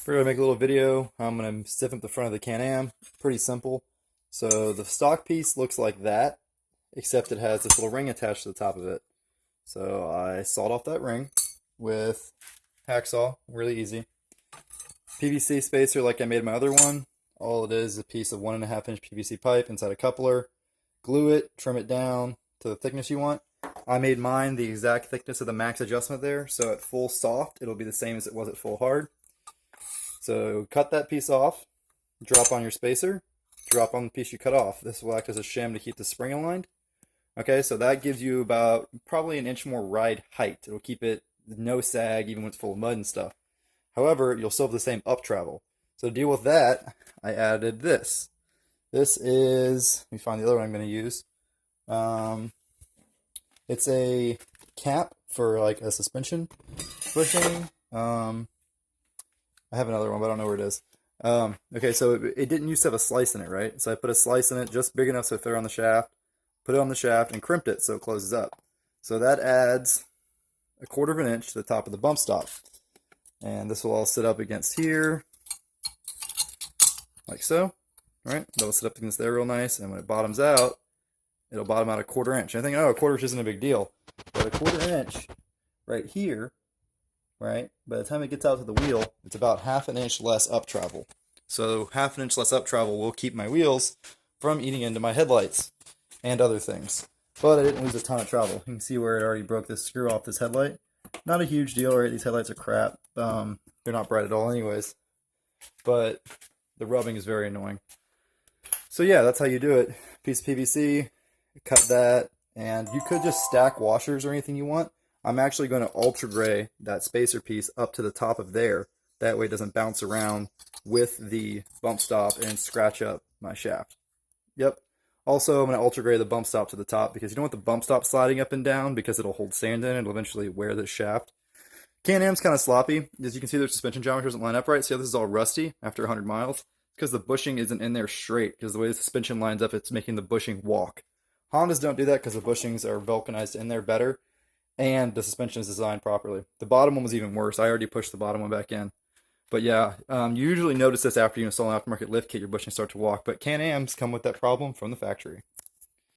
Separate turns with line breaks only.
We're going to make a little video. I'm going to stiffen up the front of the Can-Am. Pretty simple. So the stock piece looks like that, except it has this little ring attached to the top of it. So I sawed off that ring with hacksaw, really easy. PVC spacer like I made my other one. All it is a piece of 1.5-inch PVC pipe inside a coupler. Glue it, trim it down to the thickness you want. I made mine the exact thickness of the max adjustment there, so at full soft it'll be the same as it was at full hard. So cut that piece off, drop on your spacer, drop on the piece you cut off. This will act as a shim to keep the spring aligned. Okay, so that gives you about probably 1 inch more ride height. It'll keep it no sag even when it's full of mud and stuff. However, you'll still have the same up travel. So to deal with that, I added this. This is, let me find the other one I'm going to use. It's a cap for like a suspension bushing. I have another one, but I don't know where it is. Okay, so it didn't used to have a slice in it, right? So I put a slice in it just big enough so it fit on the shaft, put it on the shaft, and crimped it so it closes up. So that adds 1/4 inch to the top of the bump stop. And this will all sit up against here, like so, right? That'll sit up against there real nice, and when it bottoms out, it'll bottom out 1/4 inch. I think, oh, 1/4 inch isn't a big deal, but 1/4 inch right here, right? By the time it gets out to the wheel, it's about 1/2 inch less up travel. So 1/2 inch less up travel will keep my wheels from eating into my headlights and other things. But I didn't lose a ton of travel. You can see where it already broke this screw off this headlight. Not a huge deal, right? These headlights are crap. They're not bright at all anyways. But the rubbing is very annoying. So yeah, that's how you do it. Piece of PVC, cut that, and you could just stack washers or anything you want. I'm actually going to ultra gray that spacer piece up to the top of there. That way it doesn't bounce around with the bump stop and scratch up my shaft. Yep. Also, I'm going to ultra gray the bump stop to the top because you don't want the bump stop sliding up and down because it'll hold sand in it. It'll eventually wear the shaft. Can-Am's kind of sloppy. As you can see, their suspension geometry doesn't line up right. See how this is all rusty after 100 miles? It's because the bushing isn't in there straight. Because the way the suspension lines up, it's making the bushing walk. Hondas don't do that because the bushings are vulcanized in there better. And the suspension is designed properly. The bottom one was even worse. I already pushed the bottom one back in. But yeah, you usually notice this after you install an aftermarket lift kit, your bushings start to walk. But Can-Ams come with that problem from the factory.